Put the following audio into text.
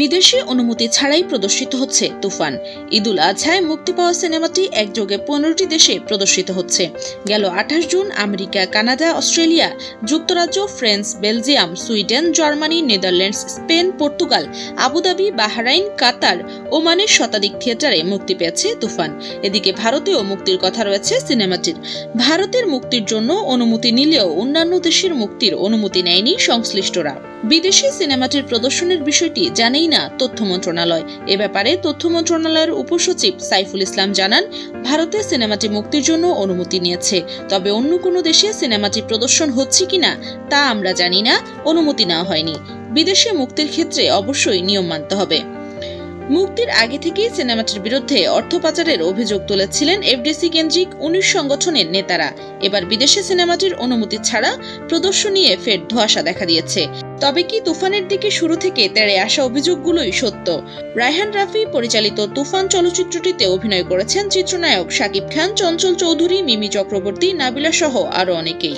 বিদেশি অনুমতি ছাড়াই প্রদর্শিত হচ্ছে তুফান। ঈদুল আজহায় মুক্তি পাওয়া সিনেমাটি একযোগে 15টি দেশে প্রদর্শিত হচ্ছে। গেল 28 জুন আমেরিকা, কানাডা, অস্ট্রেলিয়া, যুক্তরাজ্য, France, Belgium, Sweden, Germany, Netherlands, Spain, Portugal, Abu Dhabi, Bahrain, Qatar, ওমানের শতাধিক থিয়েটারে মুক্তি পেয়েছে তুফান। এদিকে ভারতেও মুক্তির কথা রয়েছে সিনেমাটির। ভারতের মুক্তির জন্য অনুমতি নিলেও অন্যান্য দেশের মুক্তির অনুমতি নেয়নি সংশ্লিষ্টরা। বিদেশি সিনেমাটির প্রদর্শনের বিষয়টি জানেই না তথ্য মন্ত্রণালয়। এ ব্যাপারে তথ্য মন্ত্রণালয়ের উপসচিব সাইফুল ইসলাম জানান, ভারতে সিনেমাটি মুক্তির জন্য অনুমতি নিয়েছে, তবে অন্য কোনো দেশে সিনেমাটি প্রদর্শন হচ্ছে কিনা তা আমরা জানি না, অনুমতি নেওয়া হয়নি। বিদেশে মুক্তির ক্ষেত্রে অবশ্যই নিয়ম মানতে হবে। মুক্তির আগে থেকেই সিনেমাটির বিরুদ্ধে অর্থ পাচারের অভিযোগ তুলেছিলেন এফডিসি কেন্দ্রিক 19 সংগঠনের নেতারা। এবার বিদেশে সিনেমাটির অনুমতি ছাড়া প্রদর্শন নিয়ে ফের ধোঁয়াশা দেখা দিয়েছে। তবে কি তুফানের দিকে শুরু থেকে তেড়ে আসা অভিযোগগুলোই সত্য? রায়হান রাফি পরিচালিত তুফান চলচ্চিত্রটিতে অভিনয় করেছেন চিত্রনায়ক শাকিব খান, চঞ্চল চৌধুরী, মিমি চক্রবর্তী, নাবিলা সহ আরো অনেকেই।